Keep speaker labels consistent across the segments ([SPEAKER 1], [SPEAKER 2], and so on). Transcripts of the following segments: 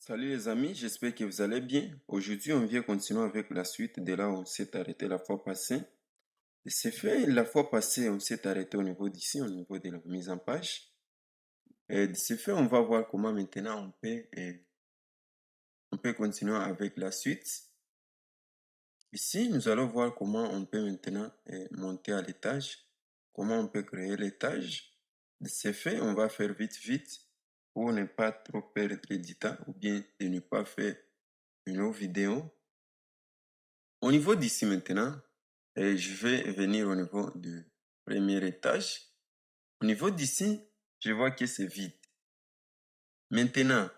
[SPEAKER 1] Salut les amis, j'espère que vous allez bien. Aujourd'hui, on vient continuer avec la suite de là où on s'est arrêté la fois passée. Et c'est fait, la fois passée, on s'est arrêté au niveau d'ici, au niveau de la mise en page. Et de ce fait, on va voir comment maintenant on peut continuer avec la suite. Ici, nous allons voir comment on peut maintenant monter à l'étage, comment on peut créer l'étage. De ce fait, on va faire vite pour ne pas trop perdre du temps ou bien de ne pas faire une autre vidéo. Au niveau d'ici maintenant, je vais venir au niveau du premier étage. Au niveau d'ici, je vois que c'est vide. Maintenant,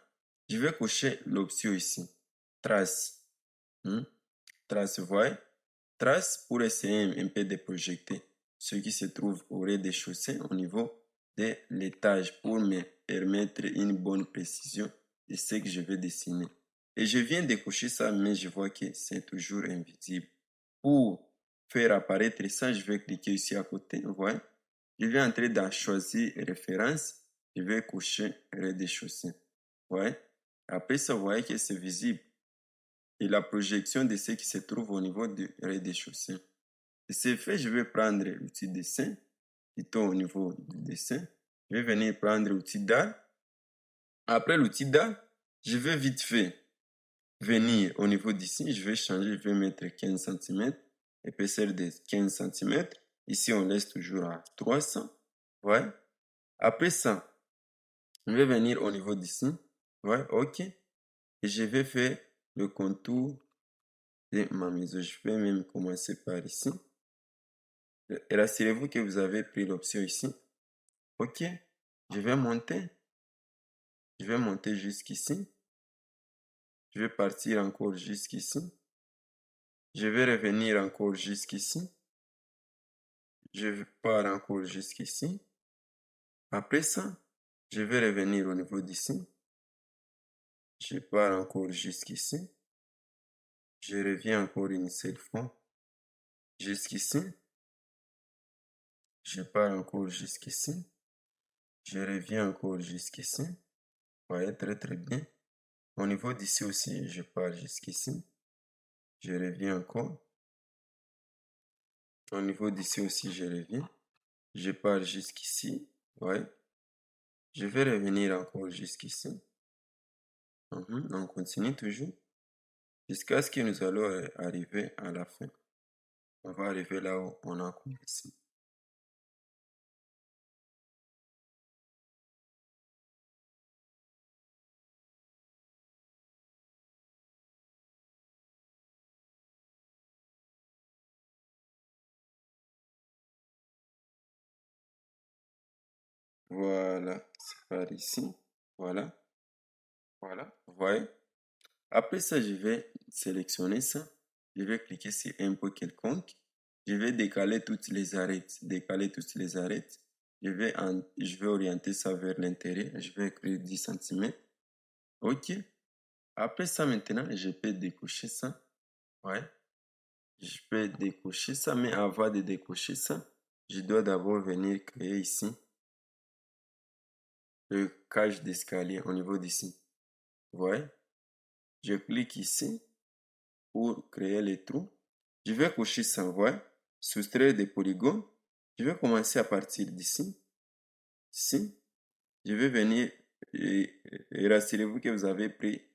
[SPEAKER 1] je vais cocher l'option ici. Trace. Trace, vous voyez? Trace pour essayer un peu de projeter ce qui se trouve au rez-de-chaussée au niveau de l'étage pour me permettre une bonne précision de ce que je vais dessiner. Et je viens de cocher ça, mais je vois que c'est toujours invisible. Pour faire apparaître ça, je vais cliquer ici à côté, vous voyez. Je vais entrer dans choisir référence, je vais cocher rez-de-chaussée. Vous voyez. Après ça, vous voyez que c'est visible. Et la projection de ce qui se trouve au niveau du rez-de-chaussée. Et c'est fait, je vais prendre l'outil dessin, plutôt au niveau du dessin. Je vais venir prendre l'outil dalle. Après l'outil dalle, je vais vite fait venir au niveau d'ici, je vais changer, je vais mettre 15 cm, épaisseur de 15 cm. Ici, on laisse toujours à 300. Ouais. Après ça, je vais venir au niveau d'ici. Ouais, ok. Et je vais faire le contour de ma maison. Je vais même commencer par ici. Et rassurez-vous que vous avez pris l'option ici. Ok. Je vais monter. Je vais monter jusqu'ici. Je vais partir encore jusqu'ici. Je vais revenir encore jusqu'ici. Je pars encore jusqu'ici. Après ça, je vais revenir au niveau d'ici. Je pars encore jusqu'ici. Je reviens encore une seule fois jusqu'ici. Je pars encore jusqu'ici. Je reviens encore jusqu'ici. Vous voyez, très bien. Au niveau d'ici aussi, je pars jusqu'ici. Je reviens encore. Au niveau d'ici aussi, je reviens. Je pars jusqu'ici. Ouais. Je vais revenir encore jusqu'ici. On continue toujours. Jusqu'à ce que nous allons arriver à la fin. On va arriver là où on a commencé. Voilà, c'est par ici. Voilà, voilà, vous voyez. Après ça, je vais sélectionner ça. Je vais cliquer sur impôt quelconque. Je vais décaler toutes les arêtes. Décaler toutes les arêtes. Je vais orienter ça vers l'intérieur. Je vais écrire 10 cm. OK. Après ça, maintenant, je peux décocher ça. Ouais. Je peux décocher ça, mais avant de décocher ça, je dois d'abord venir créer ici le cage d'escalier au niveau d'ici. Vous voyez? Je clique ici pour créer les trous. Je vais cocher ça, vous voyez? Soustraire des polygones. Je vais commencer à partir d'ici. Ici. Je vais venir et rassurez-vous que vous avez pris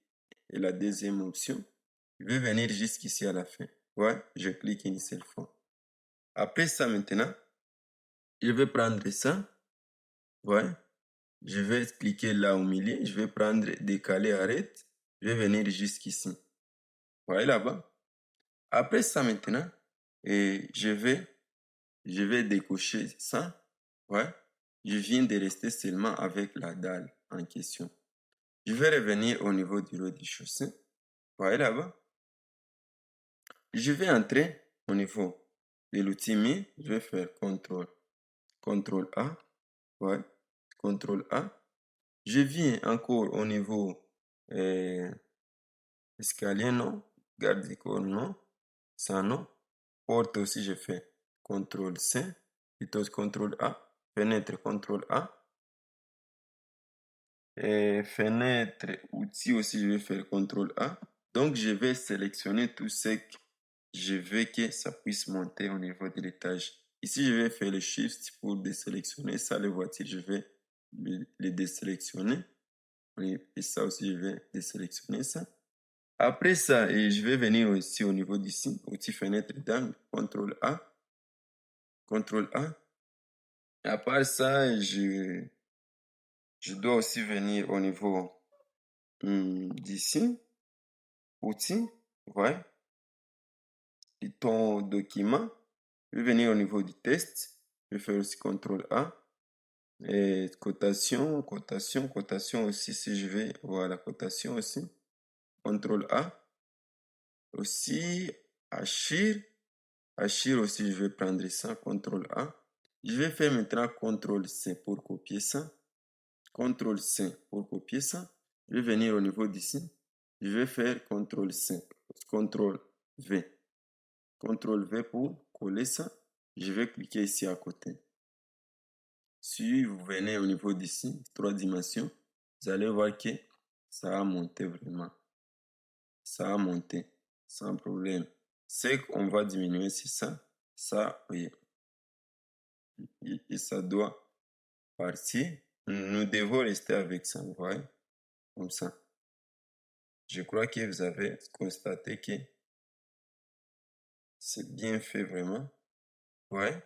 [SPEAKER 1] la deuxième option. Je vais venir jusqu'ici à la fin. Ouais, je clique une seule fois. Après ça, maintenant, je vais prendre ça. Ouais. Je vais cliquer là au milieu. Je vais prendre décaler, arrête. Je vais venir jusqu'ici. Vous voyez là-bas. Après ça, maintenant, je vais décocher ça. Ouais. Je viens de rester seulement avec la dalle en question. Je vais revenir au niveau du rez-de-chaussée. Vous voyez là-bas. Je vais entrer au niveau de l'outil Mi. Je vais faire CTRL A. Ouais. CTRL A. Je viens encore au niveau escalier, non. Garde du corps, non. Ça, non. Porte aussi, je fais CTRL C. Plutôt CTRL A. Fenêtre, CTRL A. Et fenêtre, outils aussi, je vais faire CTRL A. Donc, je vais sélectionner tout ce que je veux que ça puisse monter au niveau de l'étage. Ici, je vais faire le Shift pour désélectionner ça, les voitures, je vais les désélectionner. Et ça aussi, je vais désélectionner ça. Après ça, et je vais venir aussi au niveau d'ici, outil fenêtre d'angle, CTRL A. CTRL A. Et à part ça, je dois aussi venir au niveau d'ici, outils, ouais, et ton document. Je vais venir au niveau du test. Je vais faire aussi CTRL A. Et cotation aussi, si je vais, voilà, cotation aussi. CTRL A. Aussi, Achir aussi, je vais prendre ça, CTRL A. Je vais faire maintenant CTRL C pour copier ça. CTRL C pour copier ça. Je vais venir au niveau d'ici. Je vais faire CTRL C, CTRL V. CTRL V pour coller ça. Je vais cliquer ici à côté. Si vous venez au niveau d'ici, 3 dimensions, vous allez voir que ça a monté vraiment. Ça a monté sans problème. Ce qu'on va diminuer, c'est ça. Ça, oui. Et ça doit partir. Nous devons rester avec ça, vous voyez, comme ça. Je crois que vous avez constaté que c'est bien fait vraiment. Ouais.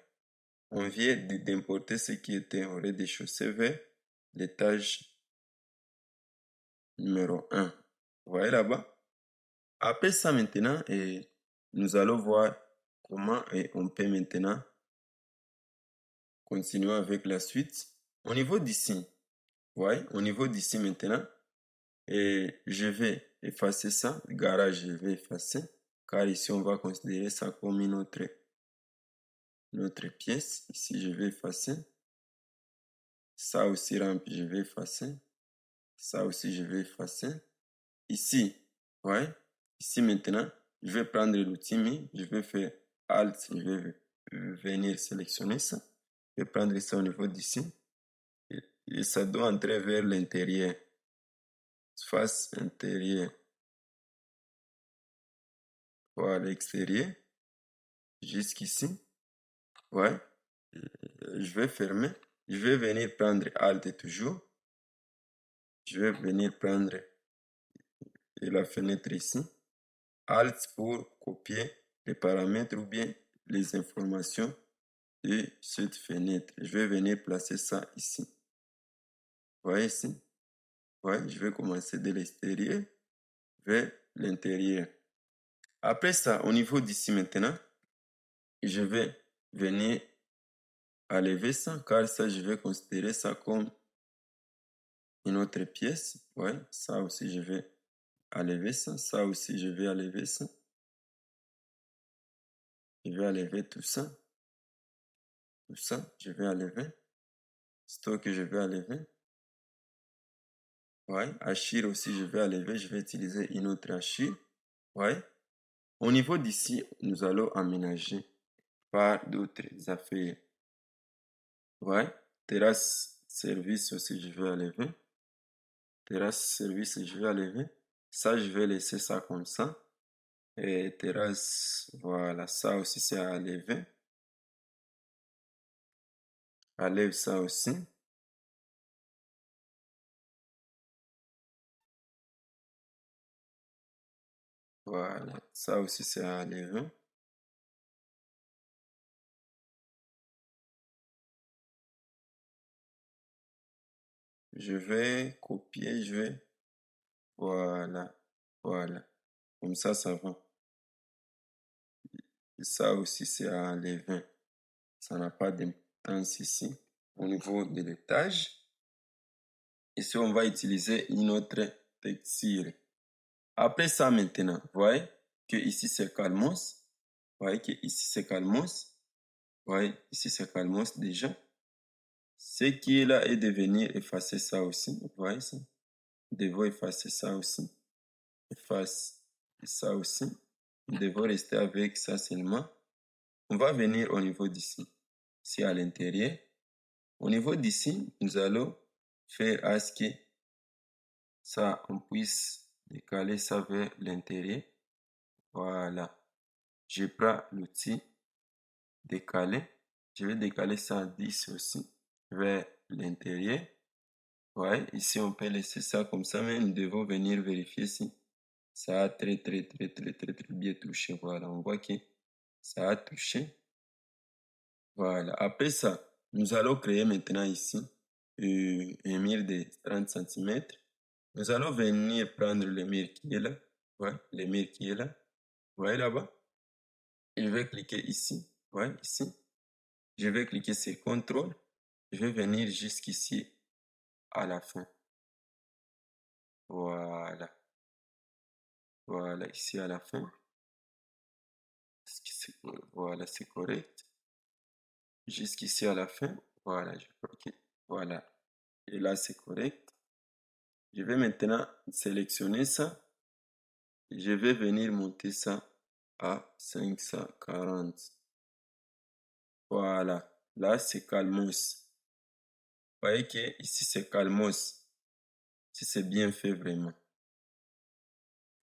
[SPEAKER 1] On vient d'importer ce qui était au rez-de-chaussée vers l'étage numéro 1. Vous voyez là-bas? Après ça maintenant, nous allons voir comment on peut maintenant continuer avec la suite. Au niveau d'ici, ouais, au niveau d'ici maintenant, je vais effacer ça. Garage, je vais effacer. Car ici, on va considérer ça comme une autre pièce. Ici, je vais effacer. Ça aussi, rampe, je vais effacer. Ça aussi, je vais effacer. Ici, ouais. Ici, maintenant, je vais prendre l'outil, je vais faire Alt, je vais venir sélectionner ça. Je vais prendre ça au niveau d'ici. Et ça doit entrer vers l'intérieur. Face intérieure. Voilà, l'extérieur. Jusqu'ici. Ouais. Je vais fermer. Je vais venir prendre Alt toujours. Je vais venir prendre la fenêtre ici. Alt pour copier les paramètres ou bien les informations de cette fenêtre. Je vais venir placer ça ici. Vous voyez ici? Ouais, je vais commencer de l'extérieur vers l'intérieur. Après ça, au niveau d'ici maintenant, je vais venir enlever ça, car ça, je vais considérer ça comme une autre pièce. Ouais, ça aussi, je vais enlever ça. Ça aussi, je vais enlever ça. Je vais enlever tout ça. Tout ça, je vais enlever. Stock, je vais enlever. Ouais, Achir aussi, je vais enlever. Je vais utiliser une autre Achir. Ouais. Au niveau d'ici, nous allons aménager par d'autres affaires. Ouais. Terrasse service aussi, je vais enlever. Terrasse service, je vais enlever. Ça, je vais laisser ça comme ça. Et terrasse, voilà, ça aussi, c'est à enlever. Enlève ça aussi. Voilà, ça aussi, c'est à enlever. Je vais copier, je vais, voilà, voilà. Comme ça va. Et ça aussi, c'est à enlever. Ça n'a pas d'importance ici. Au niveau de l'étage. Ici, on va utiliser une autre texture. Après ça, maintenant, vous voyez que ici, c'est Calmos. Vous voyez que ici, c'est Calmos. Vous voyez, ici, c'est Calmos déjà. Ce qui est là est de venir effacer ça aussi. Vous voyez ça? Nous devons effacer ça aussi. Efface ça aussi. Nous devons rester avec ça seulement. On va venir au niveau d'ici. C'est à l'intérieur. Au niveau d'ici, nous allons faire à ce que ça, on puisse décaler ça vers l'intérieur. Voilà. Je prends l'outil décaler. Je vais décaler ça à 10 aussi vers l'intérieur. Ouais, ici on peut laisser ça comme ça, mais nous devons venir vérifier si ça a très bien touché. Voilà, on voit que ça a touché. Voilà, après ça, nous allons créer maintenant ici un mur de 30 cm. Nous allons venir prendre le mur qui est là. Ouais, le mur qui est là. Vous voyez là-bas? Je vais cliquer ici. Ouais, ici. Je vais cliquer sur CTRL. Je vais venir jusqu'ici à la fin. Voilà. Voilà, ici à la fin. Voilà, c'est correct. Jusqu'ici à la fin. Voilà, ok. Voilà. Et là, c'est correct. Je vais maintenant sélectionner ça. Je vais venir monter ça à 540. Voilà. Là, c'est Calmos. Vous voyez que ici, c'est Calmos. Si c'est bien fait vraiment.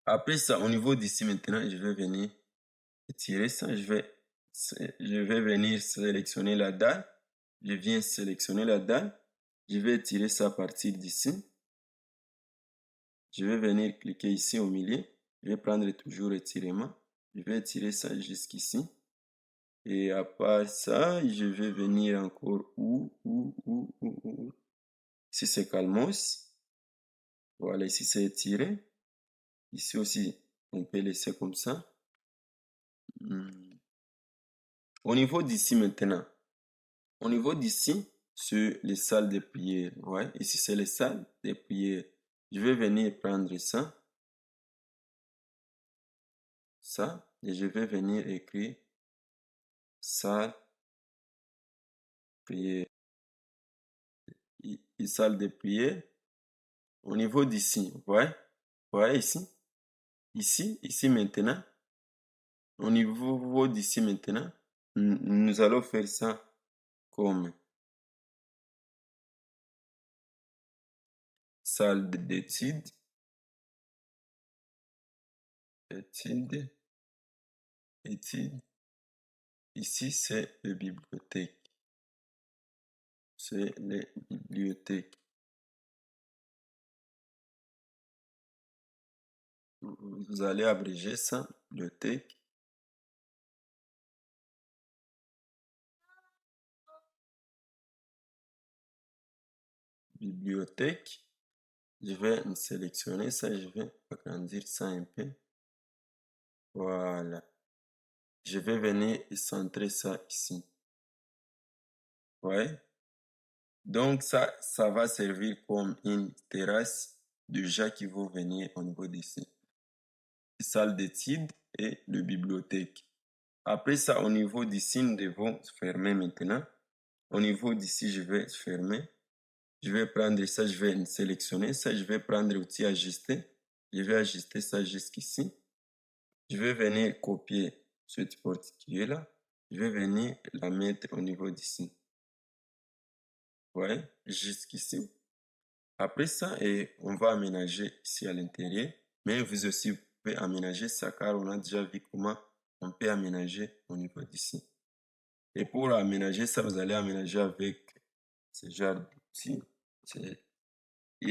[SPEAKER 1] Après ça, au niveau d'ici maintenant, je vais venir tirer ça. Je vais venir sélectionner la dalle. Je viens sélectionner la dalle. Je vais tirer ça à partir d'ici. Je vais venir cliquer ici au milieu. Je vais prendre toujours étirement. Je vais tirer ça jusqu'ici. Et à part ça, je vais venir encore où. Ici, c'est Calmos. Voilà, ici, c'est étiré. Ici aussi, on peut laisser comme ça. Au niveau d'ici maintenant, au niveau d'ici, sur les salles de prière, ouais, ici c'est les salles de prière. Je vais venir prendre ça, et je vais venir écrire salle, prière, salle de prière. Au niveau d'ici, ouais, ici maintenant, au niveau d'ici maintenant, nous allons faire ça comme salle d'études, études. Ici, c'est la bibliothèque. C'est les bibliothèques. Vous allez abréger ça, bibliothèque. Bibliothèque. Je vais sélectionner ça, je vais agrandir ça un peu. Voilà. Je vais venir centrer ça ici. Ouais. Donc ça va servir comme une terrasse de gens qui vont venir au niveau d'ici. Salle d'études et de bibliothèque. Après ça, au niveau d'ici, nous devons fermer maintenant. Au niveau d'ici, je vais fermer. Je vais prendre ça, je vais sélectionner ça, je vais prendre l'outil ajuster. Je vais ajuster ça jusqu'ici. Je vais venir copier cette porte qui est là. Je vais venir la mettre au niveau d'ici. Ouais, jusqu'ici. Après ça, et on va aménager ici à l'intérieur. Mais vous aussi, vous pouvez aménager ça car on a déjà vu comment on peut aménager au niveau d'ici. Et pour aménager ça, vous allez aménager avec ce genre d'outils. Il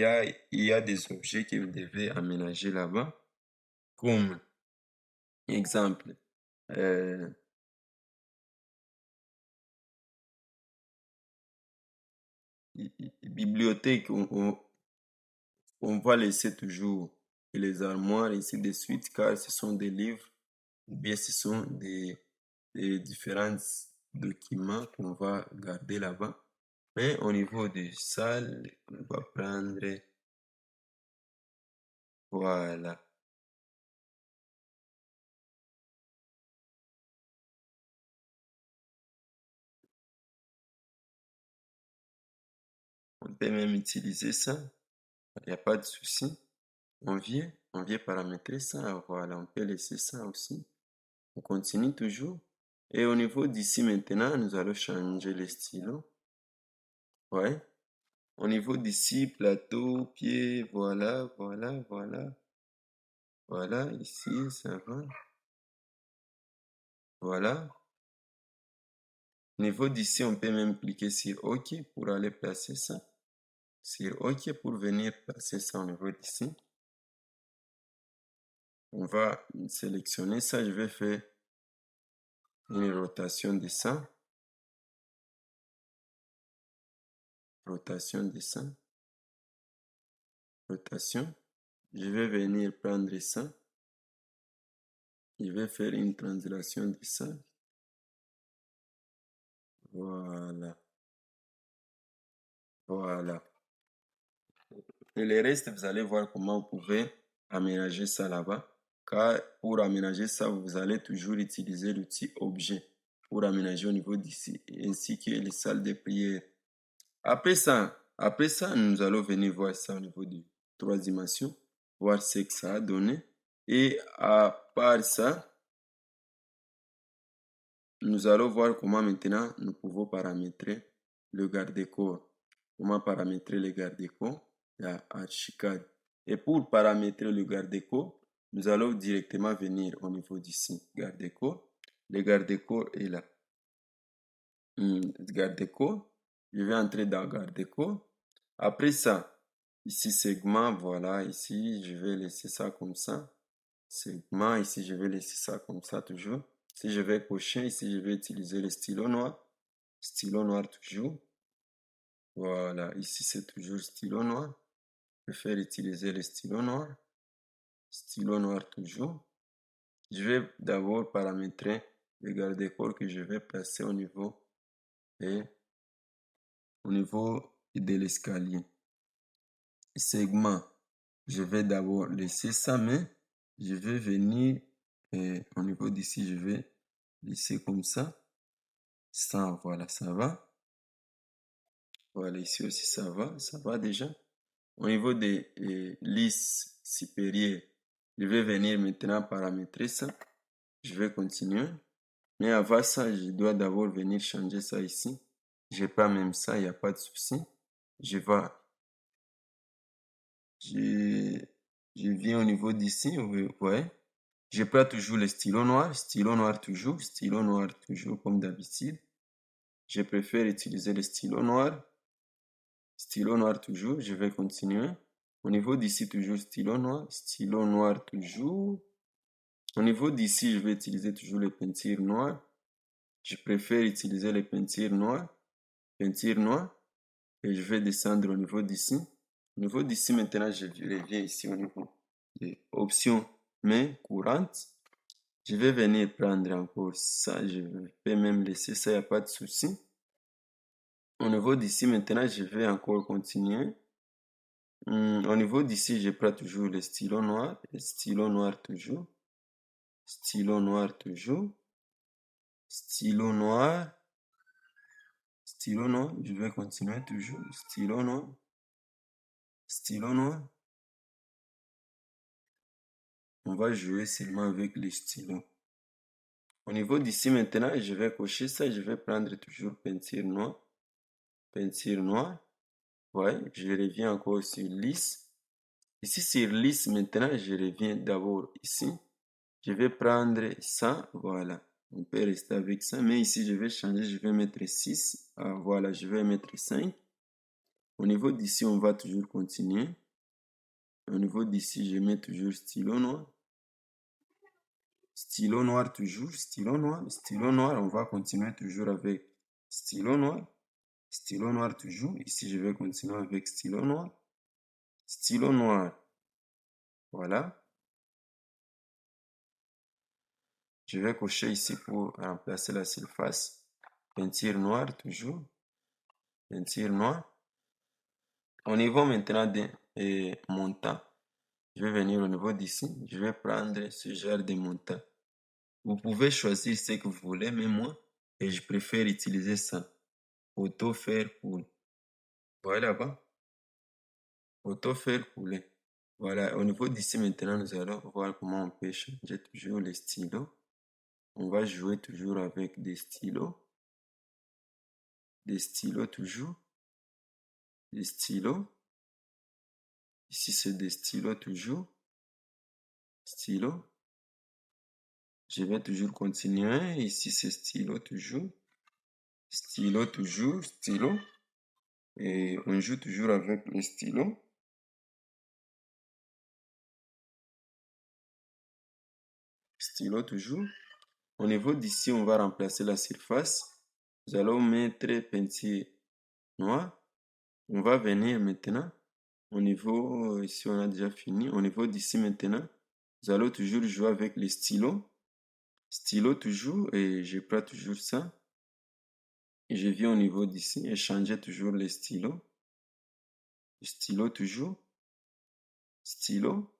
[SPEAKER 1] y a des objets que vous devez aménager là-bas, comme exemple, bibliothèque, on va laisser toujours les armoires ici de suite, car ce sont des livres, ou bien ce sont des différents documents qu'on va garder là-bas. Mais au niveau des salles, on va prendre, voilà. On peut même utiliser ça, il n'y a pas de souci. On vient paramétrer ça, voilà, on peut laisser ça aussi. On continue toujours. Et au niveau d'ici maintenant, nous allons changer les stylos. Ouais. Au niveau d'ici, plateau, pied, voilà, voilà, ici, ça va, voilà. Au niveau d'ici, on peut même cliquer sur OK pour aller placer ça. Sur OK pour venir placer ça au niveau d'ici. On va sélectionner ça, je vais faire une rotation de ça. Rotation de ça. Rotation. Je vais venir prendre ça. Je vais faire une translation de ça. Voilà. Voilà. Et le reste, vous allez voir comment vous pouvez aménager ça là-bas. Car pour aménager ça, vous allez toujours utiliser l'outil objet pour aménager au niveau d'ici, ainsi que les salles de prière. Après ça, nous allons venir voir ça au niveau de 3 dimensions, voir ce que ça a donné. Et à part ça, nous allons voir comment maintenant nous pouvons paramétrer le garde-corps. Comment paramétrer le garde-corps, la Archicad. Et pour paramétrer le garde-corps, nous allons directement venir au niveau d'ici, garde-corps. Le garde-corps est là. Garde-corps. Je vais entrer dans garde-corps. Après ça, ici segment, voilà, ici je vais laisser ça comme ça. Segment, ici je vais laisser ça comme ça toujours. Si je vais cocher, ici je vais utiliser le stylo noir. Stylo noir toujours. Voilà, ici c'est toujours stylo noir. Je préfère utiliser le stylo noir. Stylo noir toujours. Je vais d'abord paramétrer le garde-corps que je vais placer au niveau de l'escalier. Segment, je vais d'abord laisser ça, mais je vais venir au niveau d'ici, je vais laisser comme ça. Ça, voilà, ça va. Voilà, ici aussi, ça va déjà. Au niveau des lisses supérieures, je vais venir maintenant paramétrer ça. Je vais continuer. Mais avant ça, je dois d'abord venir changer ça ici. Je prends même ça, il n'y a pas de souci. Je viens au niveau d'ici, vous voyez. Je prends toujours le stylo noir toujours comme d'habitude. Je préfère utiliser le stylo noir toujours, je vais continuer. Au niveau d'ici, toujours stylo noir toujours. Au niveau d'ici, je vais utiliser toujours les peintures noires. Je préfère utiliser les peintures noires, et je vais descendre au niveau d'ici. Au niveau d'ici, maintenant, je reviens ici au niveau des options main courantes. Je vais venir prendre encore ça, je vais même laisser ça, il n'y a pas de souci. Au niveau d'ici, maintenant, je vais encore continuer. Au niveau d'ici, je prends toujours le stylo noir toujours. Stylo noir toujours. Stylo noir. Je vais continuer toujours. Stylo noir. On va jouer seulement avec les stylos. Au niveau d'ici maintenant, je vais cocher ça, je vais prendre toujours peinture noire. Ouais, je reviens encore sur lisse. Ici sur lisse maintenant, je reviens d'abord ici. Je vais prendre ça, voilà. On peut rester avec ça, mais ici je vais changer, je vais mettre 6. Voilà, je vais mettre 5. Au niveau d'ici, on va toujours continuer. Au niveau d'ici, je mets toujours stylo noir. Stylo noir toujours, stylo noir, on va continuer toujours avec stylo noir toujours. Ici, je vais continuer avec stylo noir, voilà. Je vais cocher ici pour remplacer la surface. Peinture noire toujours, peinture noire. Au niveau maintenant des montants, je vais venir au niveau d'ici, je vais prendre ce genre de montant. Vous pouvez choisir ce que vous voulez, mais moi, et je préfère utiliser ça. Auto faire cool. Voilà là-bas. Auto faire couler. Voilà, au niveau d'ici maintenant, nous allons voir comment on peut changer toujours les stylos. On va jouer toujours avec des stylos. Des stylos toujours. des stylos. Ici, c'est des stylos toujours. Stylo. Je vais toujours continuer. Ici, c'est stylo toujours. Stylo toujours, stylo. Et on joue toujours avec les stylos. Stylo toujours. Au niveau d'ici, on va remplacer la surface. Nous allons mettre peinture noire. On va venir maintenant au niveau, ici on a déjà fini. Au niveau d'ici maintenant, nous allons toujours jouer avec les stylos. Stylo toujours, et je prends toujours ça. Et je viens au niveau d'ici et changer toujours les stylos. Stylo toujours. Stylo.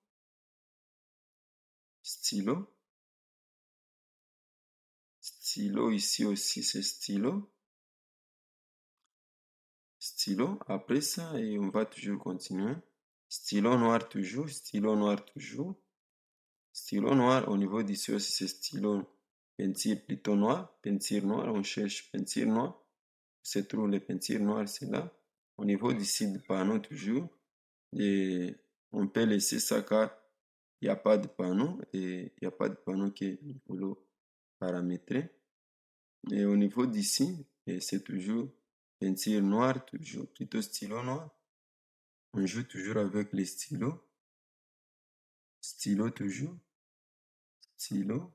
[SPEAKER 1] Stylo. Stylo ici aussi, c'est stylo. Stylo. Après ça, et on va toujours continuer. Stylo noir toujours. Stylo noir toujours. Stylo noir, au niveau d'ici aussi, c'est stylo peinture plutôt noir. Peinture noire, on cherche peinture noire. Se trouve les peintures noires, c'est là. Au niveau d'ici du panneau toujours. Et on peut laisser ça car il n'y a pas de panneau et il n'y a pas de panneau qui nous voulons paramétrer. Et au niveau d'ici, c'est toujours peinture noire, toujours plutôt stylo noir. On joue toujours avec les stylos. Stylo toujours. Stylo.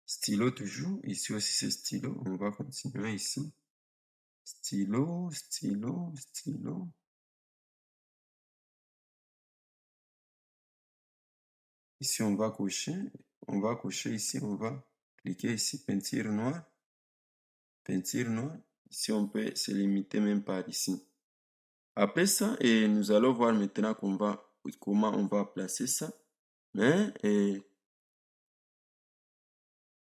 [SPEAKER 1] Stylo toujours. Ici aussi c'est stylo. On va continuer ici. Stylo, stylo, stylo. Ici on va cocher. On va cocher ici. On va cliquer ici. Peinture noire. Peinture noire. Ici on peut se limiter même par ici. Après ça, et nous allons voir maintenant comment on va placer ça. Mais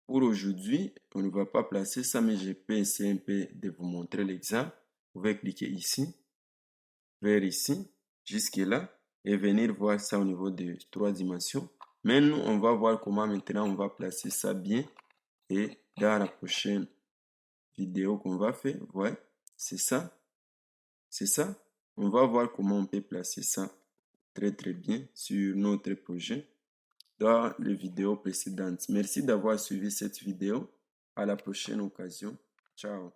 [SPEAKER 1] pour aujourd'hui, on ne va pas placer ça, mais je peux essayer un peu de vous montrer l'exemple. Vous pouvez cliquer ici, vers ici, jusque là, et venir voir ça au niveau de 3 dimensions. Mais nous, on va voir comment maintenant on va placer ça bien. Et dans la prochaine vidéo qu'on va faire, ouais, c'est ça. C'est ça. On va voir comment on peut placer ça très très bien sur notre projet dans les vidéos précédentes. Merci d'avoir suivi cette vidéo. À la prochaine occasion. Ciao.